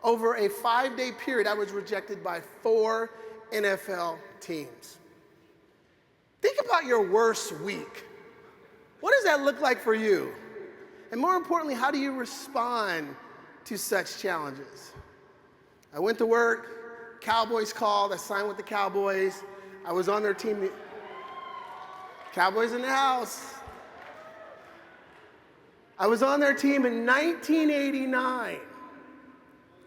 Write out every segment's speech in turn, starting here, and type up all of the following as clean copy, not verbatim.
Over a 5-day period, I was rejected by 4 NFL teams. Think about your worst week. What does that look like for you? And more importantly, how do you respond to such challenges? I went to work, Cowboys called, I signed with the Cowboys. I was on their team. Cowboys in the house. I was on their team in 1989.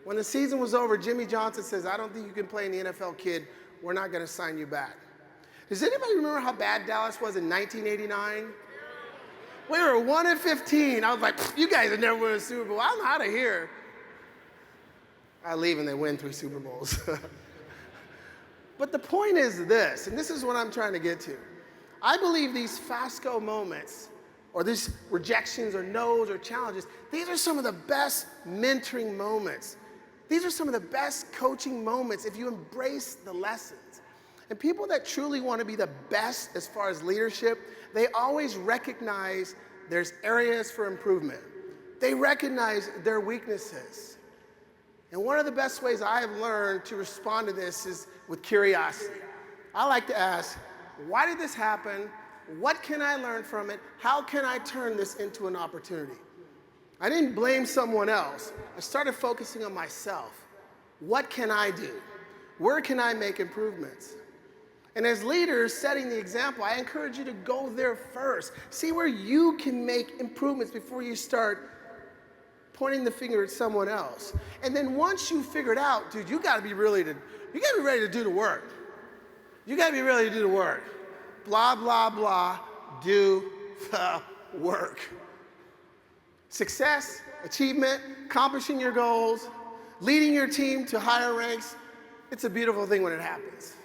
When the season was over, Jimmy Johnson says, I don't think you can play in the NFL, kid. We're not going to sign you back. Does anybody remember how bad Dallas was in 1989? We were 1-15. I was like, you guys have never won a Super Bowl. I'm out of here. I leave and they win 3 Super Bowls. But the point is this, and this is what I'm trying to get to. I believe these FASCO moments, or these rejections or no's or challenges, these are some of the best mentoring moments. These are some of the best coaching moments if you embrace the lessons. And people that truly want to be the best as far as leadership, they always recognize there's areas for improvement. They recognize their weaknesses. And one of the best ways I have learned to respond to this is with curiosity. I like to ask, why did this happen? What can I learn from it? How can I turn this into an opportunity? I didn't blame someone else. I started focusing on myself. What can I do? Where can I make improvements? And as leaders setting the example, I encourage you to go there first. See where you can make improvements before you start pointing the finger at someone else. And then once you figure it out, dude, you gotta be ready to do the work. You gotta be ready to do the work. Blah, blah, blah, do the work. Success, achievement, accomplishing your goals, leading your team to higher ranks, it's a beautiful thing when it happens.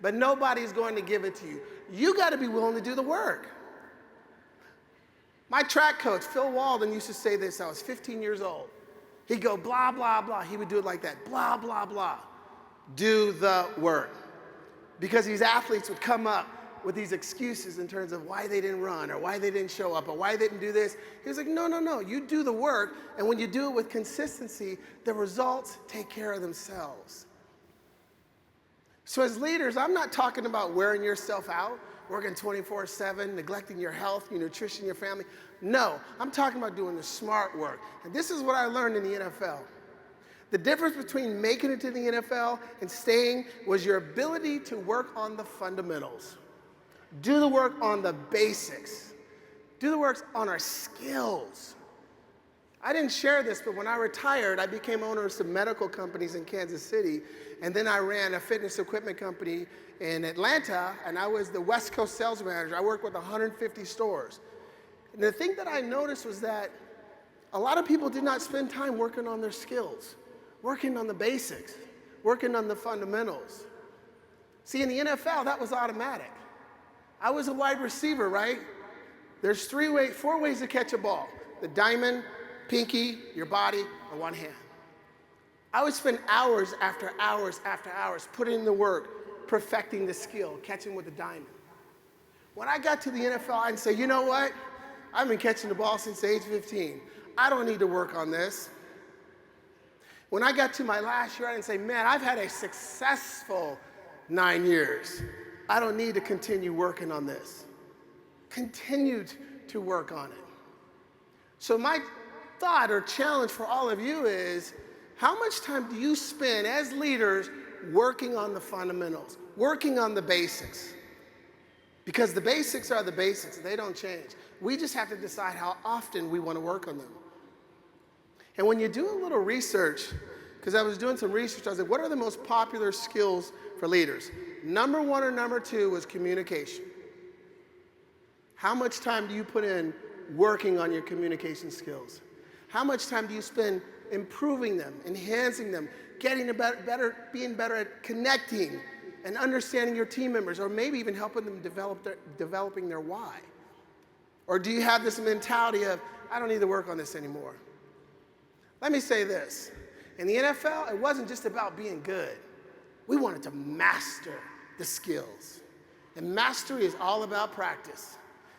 But nobody's going to give it to you. You got to be willing to do the work. My track coach, Phil Walden, used to say this. I was 15 years old. He'd go, blah, blah, blah. He would do it like that, blah, blah, blah. Do the work. Because these athletes would come up with these excuses in terms of why they didn't run or why they didn't show up or why they didn't do this. He was like, no, no, no. You do the work, and when you do it with consistency, the results take care of themselves. So as leaders, I'm not talking about wearing yourself out, working 24/7, neglecting your health, your nutrition, your family. No, I'm talking about doing the smart work. And this is what I learned in the NFL. The difference between making it to the NFL and staying was your ability to work on the fundamentals. Do the work on the basics. Do the work on our skills. I didn't share this, but when I retired, I became owner of some medical companies in Kansas City, and then I ran a fitness equipment company in Atlanta, and I was the West Coast sales manager. I worked with 150 stores. And the thing that I noticed was that a lot of people did not spend time working on their skills, working on the basics, working on the fundamentals. See, in the NFL, that was automatic. I was a wide receiver, right? There's 4 ways to catch a ball. The diamond, pinky, your body, and one hand. I would spend hours after hours after hours putting in the work, perfecting the skill, catching with the diamond. When I got to the NFL, I'd say, you know what? I've been catching the ball since age 15. I don't need to work on this. When I got to my last year, I'd say, man, I've had a successful 9 years. I don't need to continue working on this. Continue to work on it. So my thought or challenge for all of you is, how much time do you spend as leaders working on the fundamentals, working on the basics? Because the basics are the basics, they don't change. We just have to decide how often we want to work on them. And when you do a little research, because I was doing some research, I was like, what are the most popular skills for leaders? Number 1 or number 2 was communication. How much time do you put in working on your communication skills? How much time do you spend improving them, enhancing them, getting better, being better at connecting and understanding your team members, or maybe even helping them developing their why? Or do you have this mentality of, I don't need to work on this anymore? Let me say this. In the NFL, it wasn't just about being good. We wanted to master the skills. And mastery is all about practice.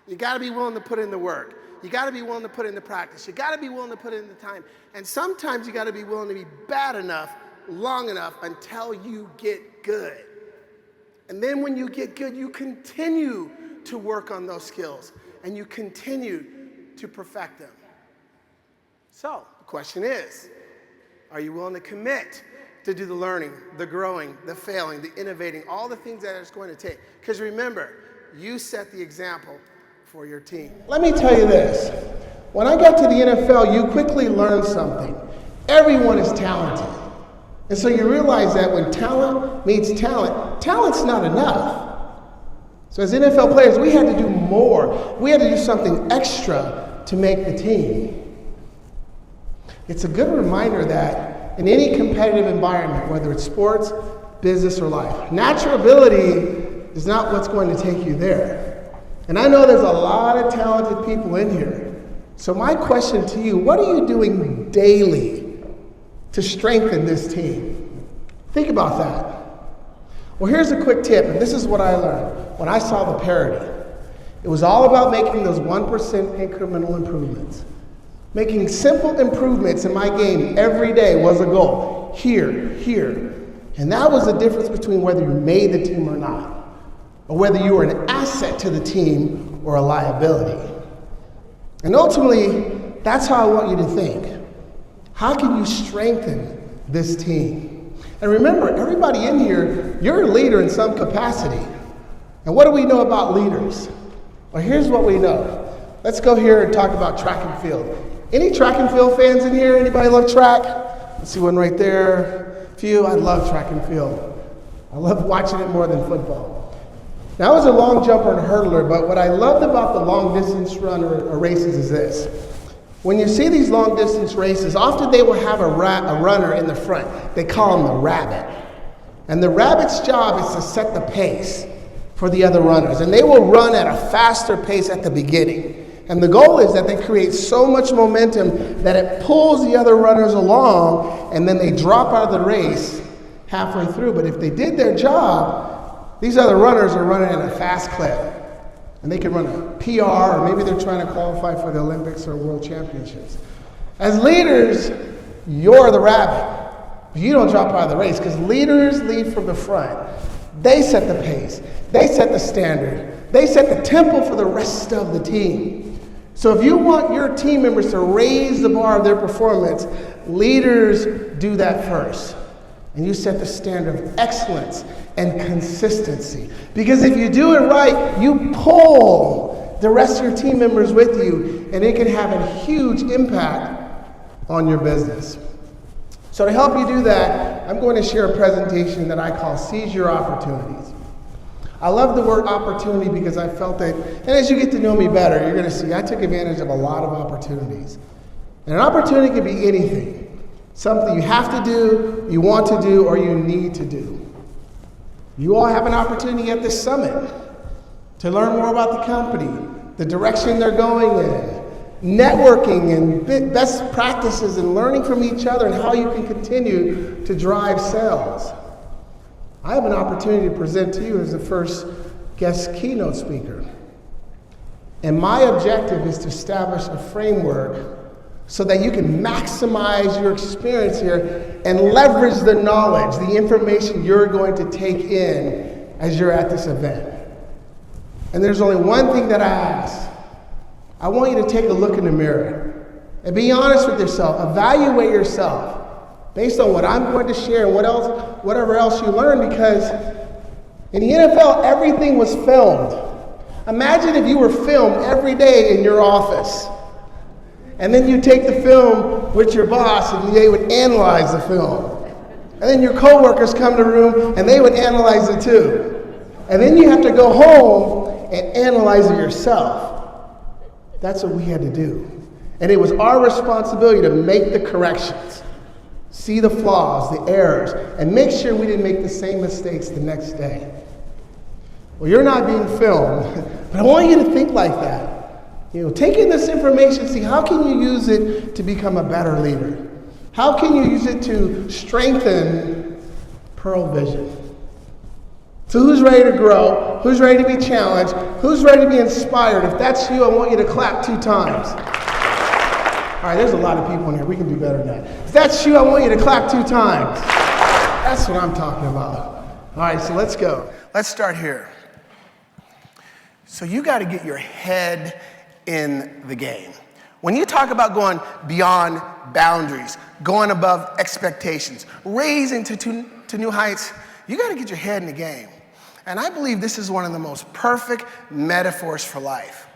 You gotta be willing to put in the work. You got to be willing to put in the practice. You got to be willing to put in the time. And sometimes you got to be willing to be bad enough, long enough until you get good. And then when you get good, you continue to work on those skills and you continue to perfect them. So the question is, are you willing to commit to do the learning, the growing, the failing, the innovating, all the things that it's going to take? Because remember, you set the example for your team. Let me tell you this. When I got to the NFL, you quickly learn something. Everyone is talented. And so you realize that when talent meets talent, talent's not enough. So as NFL players, we had to do more. We had to do something extra to make the team. It's a good reminder that in any competitive environment, whether it's sports, business, or life, natural ability is not what's going to take you there. And I know there's a lot of talented people in here. So my question to you, what are you doing daily to strengthen this team? Think about that. Well, here's a quick tip, and this is what I learned when I saw the parity. It was all about making those 1% incremental improvements. Making simple improvements in my game every day was a goal. Here. And that was the difference between whether you made the team or not, or whether you were an asset to the team or a liability. And ultimately, that's how I want you to think. How can you strengthen this team? And remember, everybody in here, you're a leader in some capacity. And what do we know about leaders? Well, here's what we know. Let's go here and talk about track and field. Any track and field fans in here? Anybody love track? Let's see one right there. A few. I love track and field. I love watching it more than football. Now, I was a long jumper and hurdler, but what I loved about the long distance run or races is this. When you see these long distance races, often they will have a runner in the front. They call him the rabbit. And the rabbit's job is to set the pace for the other runners. And they will run at a faster pace at the beginning. And the goal is that they create so much momentum that it pulls the other runners along, and then they drop out of the race halfway through. But if they did their job, these other runners are running at a fast clip. And they can run a PR, or maybe they're trying to qualify for the Olympics or World Championships. As leaders, you're the rabbit. But you don't drop out of the race, because leaders lead from the front. They set the pace. They set the standard. They set the tempo for the rest of the team. So if you want your team members to raise the bar of their performance, leaders do that first. And you set the standard of excellence and consistency. Because if you do it right, you pull the rest of your team members with you, and it can have a huge impact on your business. So to help you do that, I'm going to share a presentation that I call Seize Your Opportunities. I love the word opportunity because I felt that, and as you get to know me better, you're going to see I took advantage of a lot of opportunities. And an opportunity can be anything. Something you have to do, you want to do, or you need to do. You all have an opportunity at this summit to learn more about the company, the direction they're going in, networking and best practices and learning from each other and how you can continue to drive sales. I have an opportunity to present to you as the first guest keynote speaker. And my objective is to establish a framework so that you can maximize your experience here and leverage the knowledge, the information you're going to take in as you're at this event. And there's only one thing that I ask. I want you to take a look in the mirror and be honest with yourself. Evaluate yourself based on what I'm going to share and whatever else you learn, because in the NFL, everything was filmed. Imagine if you were filmed every day in your office. And then you take the film with your boss and they would analyze the film. And then your coworkers come to the room and they would analyze it too. And then you have to go home and analyze it yourself. That's what we had to do. And it was our responsibility to make the corrections, see the flaws, the errors, and make sure we didn't make the same mistakes the next day. Well, you're not being filmed, but I want you to think like that. Take in this information, see how can you use it to become a better leader? How can you use it to strengthen Pearl Vision? So who's ready to grow? Who's ready to be challenged? Who's ready to be inspired? If that's you, I want you to clap 2 times. All right, there's a lot of people in here. We can do better than that. If that's you, I want you to clap 2 times. That's what I'm talking about. All right, so let's go. Let's start here. So you got to get your head in the game. When you talk about going beyond boundaries, going above expectations, raising to new heights, you got to get your head in the game. And I believe this is one of the most perfect metaphors for life.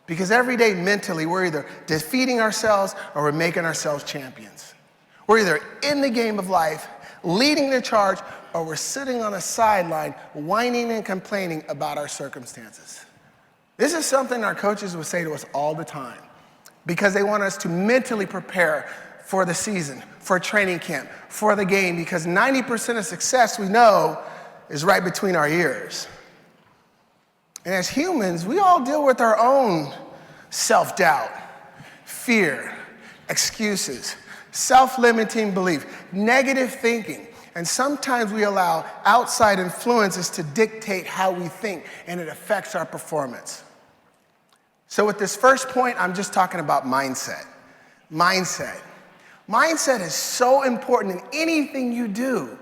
Because every day mentally, we're either defeating ourselves or we're making ourselves champions. We're either in the game of life, leading the charge, or we're sitting on a sideline, whining and complaining about our circumstances. This is something our coaches would say to us all the time, because they want us to mentally prepare for the season, for training camp, for the game, because 90% of success, we know, is right between our ears. And as humans, we all deal with our own self-doubt, fear, excuses, self-limiting belief, negative thinking. And sometimes we allow outside influences to dictate how we think, and it affects our performance. So with this first point, I'm just talking about mindset. Mindset. Mindset is so important in anything you do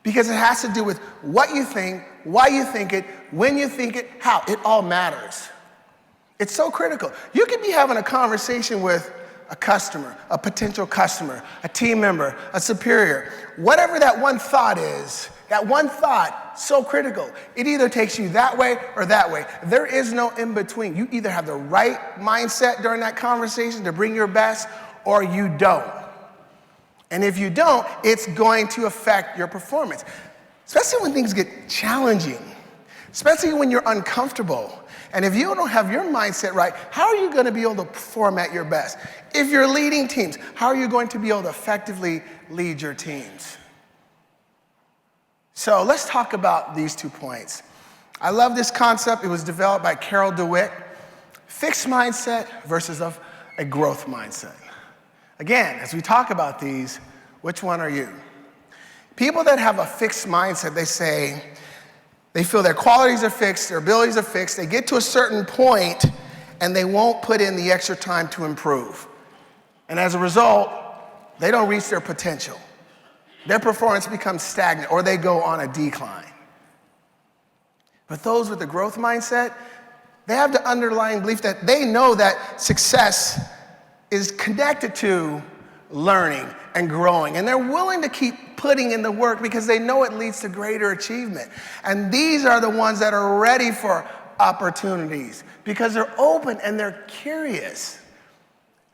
because it has to do with what you think, why you think it, when you think it, how. It all matters. It's so critical. You could be having a conversation with a customer, a potential customer, a team member, a superior, whatever that one thought is, that one thought, so critical. It either takes you that way or that way. There is no in between. You either have the right mindset during that conversation to bring your best, or you don't. And if you don't, it's going to affect your performance, especially when things get challenging, especially when you're uncomfortable. And if you don't have your mindset right, how are you going to be able to perform at your best? If you're leading teams, how are you going to be able to effectively lead your teams? So let's talk about these 2 points. I love this concept. It was developed by Carol DeWitt. Fixed mindset versus a growth mindset. Again, as we talk about these, which one are you? People that have a fixed mindset, they say, they feel their qualities are fixed, their abilities are fixed, they get to a certain point and they won't put in the extra time to improve. And as a result, they don't reach their potential. Their performance becomes stagnant or they go on a decline. But those with the growth mindset, they have the underlying belief that they know that success is connected to learning and growing. And they're willing to keep putting in the work because they know it leads to greater achievement. And these are the ones that are ready for opportunities because they're open and they're curious.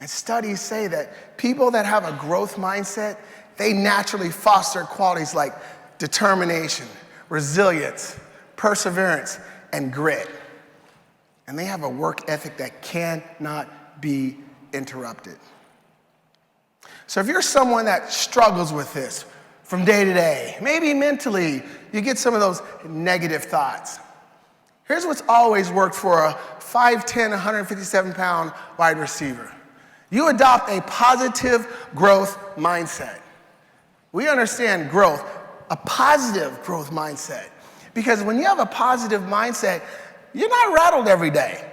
And studies say that people that have a growth mindset, they naturally foster qualities like determination, resilience, perseverance, and grit. And they have a work ethic that cannot be interrupted. So if you're someone that struggles with this from day to day, maybe mentally you get some of those negative thoughts. Here's what's always worked for a 5'10", 157-pound wide receiver. You adopt a positive growth mindset. We understand growth, a positive growth mindset. Because when you have a positive mindset, you're not rattled every day.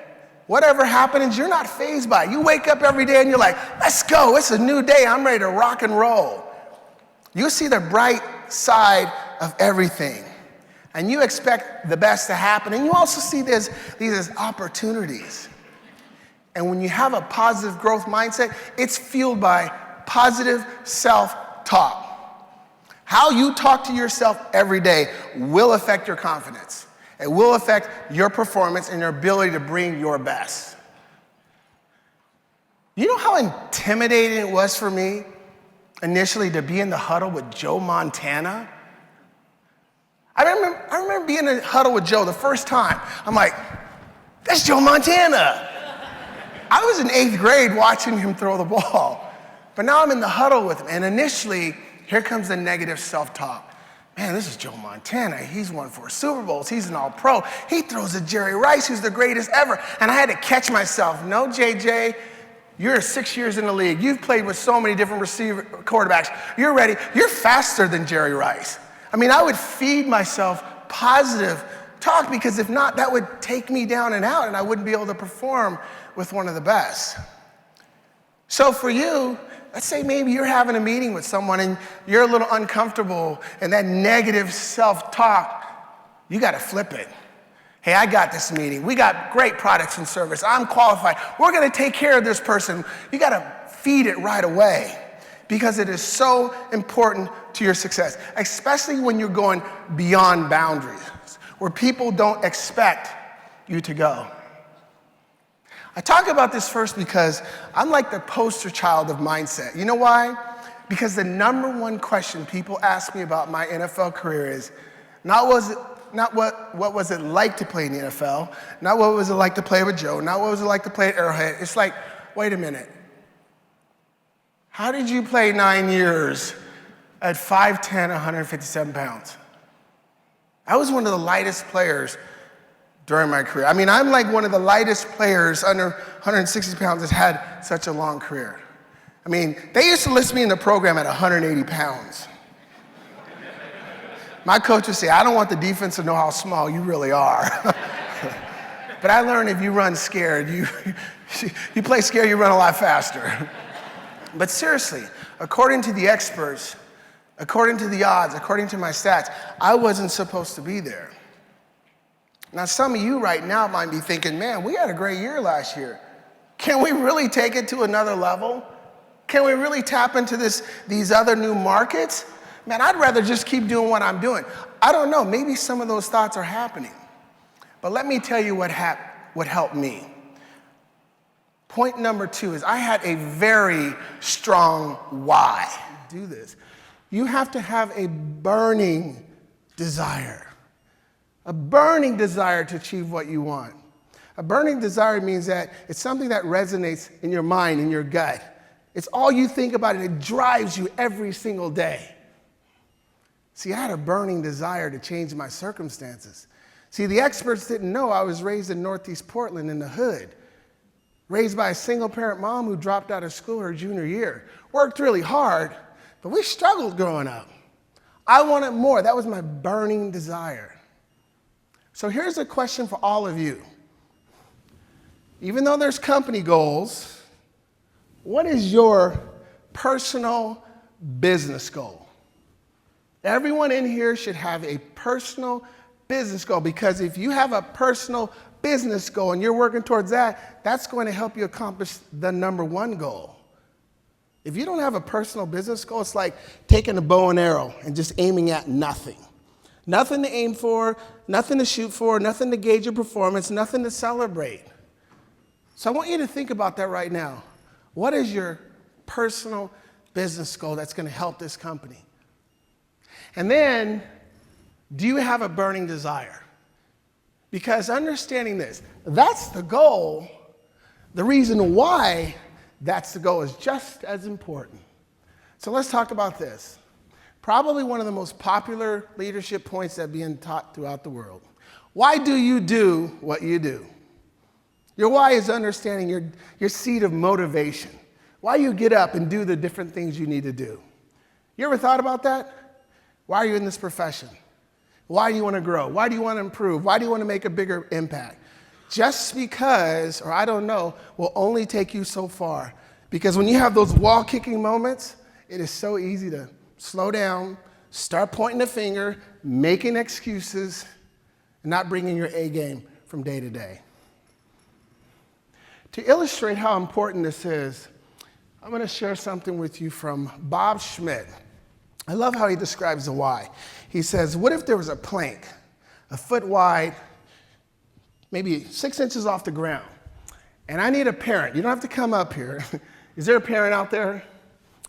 Whatever happens, you're not fazed by it. You wake up every day and you're like, let's go, it's a new day, I'm ready to rock and roll. You see the bright side of everything. And you expect the best to happen. And you also see these as opportunities. And when you have a positive growth mindset, it's fueled by positive self-talk. How you talk to yourself every day will affect your confidence. It will affect your performance and your ability to bring your best. You know how intimidating it was for me initially to be in the huddle with Joe Montana? I remember being in the huddle with Joe the first time. I'm like, that's Joe Montana. I was in 8th grade watching him throw the ball. But now I'm in the huddle with him. And initially, here comes the negative self-talk. Man, this is Joe Montana. He's won 4 Super Bowls. He's an all-pro. He throws to Jerry Rice, who's the greatest ever. And I had to catch myself. No, JJ, you're 6 years in the league. You've played with so many different quarterbacks. You're ready. You're faster than Jerry Rice. I mean, I would feed myself positive talk, because if not, that would take me down and out and I wouldn't be able to perform with one of the best. So for you, let's say maybe you're having a meeting with someone and you're a little uncomfortable and that negative self-talk, you got to flip it. Hey, I got this meeting. We got great products and service. I'm qualified. We're going to take care of this person. You got to feed it right away because it is so important to your success, especially when you're going beyond boundaries, where people don't expect you to go. I talk about this first because I'm like the poster child of mindset. You know why? Because the number one question people ask me about my NFL career is not what was it like to play in the NFL, not what was it like to play with Joe, not what was it like to play at Arrowhead. It's like, wait a minute. How did you play 9 years at 5'10", 157 pounds? I was one of the lightest players during my career. I mean, I'm like one of the lightest players under 160 pounds that's had such a long career. I mean, they used to list me in the program at 180 pounds. My coach would say, I don't want the defense to know how small you really are. But I learned if you run scared, you play scared, you run a lot faster. But seriously, according to the experts, according to the odds, according to my stats, I wasn't supposed to be there. Now, some of you right now might be thinking, man, we had a great year last year. Can we really take it to another level? Can we really tap into these other new markets? Man, I'd rather just keep doing what I'm doing. I don't know, maybe some of those thoughts are happening. But let me tell you what helped me. Point number 2 is I had a very strong why to do this. You have to have a burning desire. A burning desire to achieve what you want. A burning desire means that it's something that resonates in your mind, in your gut. It's all you think about, and it drives you every single day. See, I had a burning desire to change my circumstances. See, the experts didn't know I was raised in Northeast Portland in the hood, raised by a single-parent mom who dropped out of school her junior year. Worked really hard, but we struggled growing up. I wanted more. That was my burning desire. So here's a question for all of you. Even though there's company goals, what is your personal business goal? Everyone in here should have a personal business goal, because if you have a personal business goal and you're working towards that, that's going to help you accomplish the number 1 goal. If you don't have a personal business goal, it's like taking a bow and arrow and just aiming at nothing. Nothing to aim for, nothing to shoot for, nothing to gauge your performance, nothing to celebrate. So I want you to think about that right now. What is your personal business goal that's going to help this company? And then, do you have a burning desire? Because understanding this, that's the goal. The reason why that's the goal is just as important. So let's talk about this. Probably one of the most popular leadership points that are being taught throughout the world. Why do you do what you do? Your why is understanding your seed of motivation. Why you get up and do the different things you need to do. You ever thought about that? Why are you in this profession? Why do you want to grow? Why do you want to improve? Why do you want to make a bigger impact? Just because, or I don't know, will only take you so far. Because when you have those wall-kicking moments, it is so easy to slow down, start pointing the finger, making excuses, and not bringing your A game from day to day. To illustrate how important this is, I'm going to share something with you from Bob Schmidt. I love how he describes the why. He says, what if there was a plank, a foot wide, maybe 6 inches off the ground, and I need a parent. You don't have to come up here. Is there a parent out there?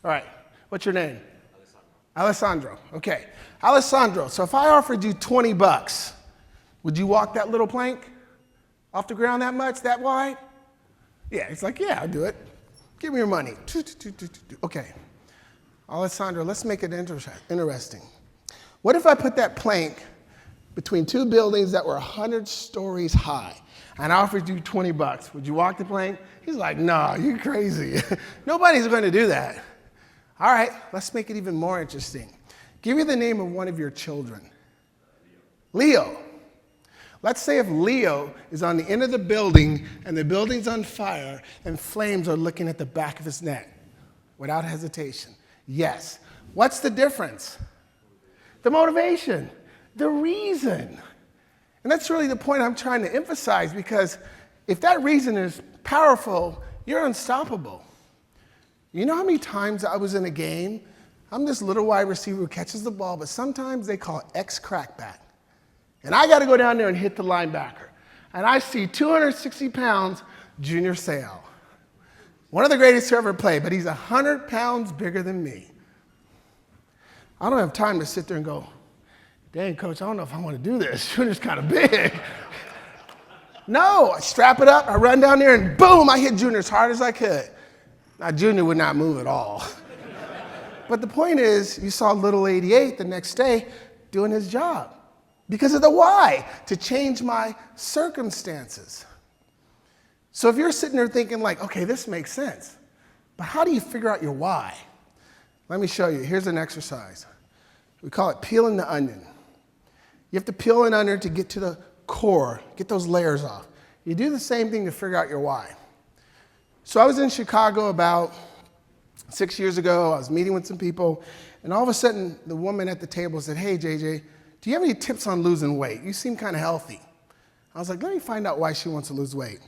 All right. What's your name? Alessandro. Okay. Alessandro, so if I offered you $20, would you walk that little plank off the ground that much, that wide? Yeah. He's like, yeah, I'll do it. Give me your money. Okay. Alessandro, let's make it interesting. What if I put that plank between 2 buildings that were 100 stories high, and I offered you $20? Would you walk the plank? He's like, no, you're crazy. Nobody's going to do that. All right, let's make it even more interesting. Give me the name of one of your children. Leo. Let's say if Leo is on the end of the building and the building's on fire and flames are looking at the back of his neck without hesitation. Yes. What's the difference? The motivation, the reason. And that's really the point I'm trying to emphasize, because if that reason is powerful, you're unstoppable. You know how many times I was in a game? I'm this little wide receiver who catches the ball, but sometimes they call X crackback. And I got to go down there and hit the linebacker. And I see 260 pounds, Junior Seau. One of the greatest who ever played, but he's 100 pounds bigger than me. I don't have time to sit there and go, dang, coach, I don't know if I want to do this. Junior's kind of big. No, I strap it up, I run down there, and boom, I hit Junior as hard as I could. Now, Junior would not move at all. But the point is, you saw little 88 the next day doing his job because of the why, to change my circumstances. So if you're sitting there thinking like, okay, this makes sense, but how do you figure out your why? Let me show you. Here's an exercise. We call it peeling the onion. You have to peel an onion to get to the core, get those layers off. You do the same thing to figure out your why. So I was in Chicago about 6 years ago. I was meeting with some people, and all of a sudden, the woman at the table said, hey, JJ, do you have any tips on losing weight? You seem kind of healthy. I was like, let me find out why she wants to lose weight.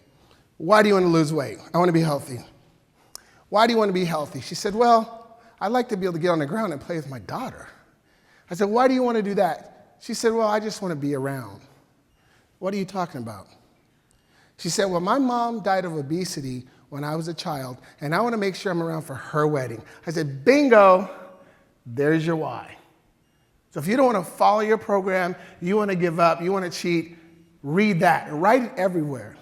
Why do you want to lose weight? I want to be healthy. Why do you want to be healthy? She said, well, I'd like to be able to get on the ground and play with my daughter. I said, why do you want to do that? She said, well, I just want to be around. What are you talking about? She said, well, my mom died of obesity when I was a child, and I want to make sure I'm around for her wedding. I said, bingo, there's your why. So if you don't want to follow your program, you want to give up, you want to cheat, read that, write it everywhere.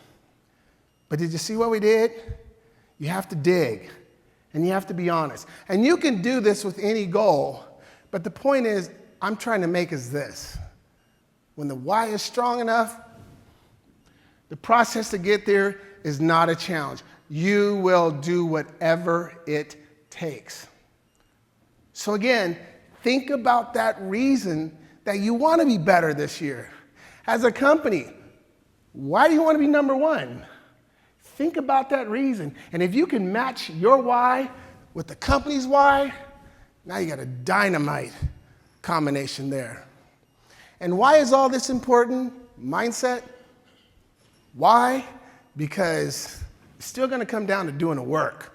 But did you see what we did? You have to dig, and you have to be honest. And you can do this with any goal, but the point is, I'm trying to make is this. When the why is strong enough, the process to get there is not a challenge. You will do whatever it takes. So again, think about that reason that you want to be better this year. As a company, why do you want to be number one? Think about that reason. And if you can match your why with the company's why, now you got a dynamite combination there. And why is all this important? Mindset. Why? Because it's still going to come down to doing the work.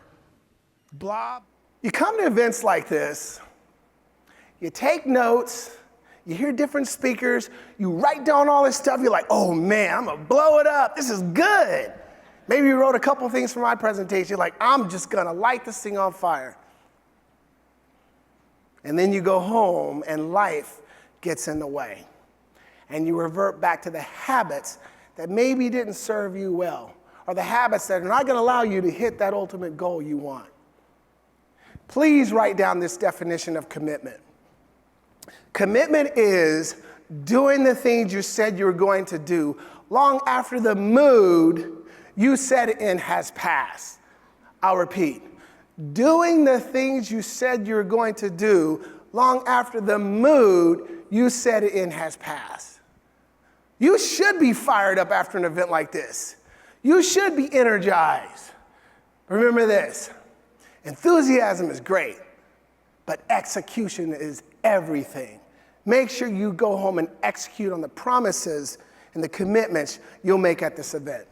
Blah. You come to events like this, you take notes, you hear different speakers, you write down all this stuff, you're like, oh man, I'm going to blow it up. This is good. Maybe you wrote a couple things for my presentation, you're like, I'm just going to light this thing on fire. And then you go home and life gets in the way. And you revert back to the habits that maybe didn't serve you well, or the habits that are not going to allow you to hit that ultimate goal you want. Please write down this definition of commitment. Commitment is doing the things you said you were going to do long after the mood you set in has passed. I'll repeat. Doing the things you said you were going to do long after the mood you set it in has passed. You should be fired up after an event like this. You should be energized. Remember this, enthusiasm is great, but execution is everything. Make sure you go home and execute on the promises and the commitments you'll make at this event.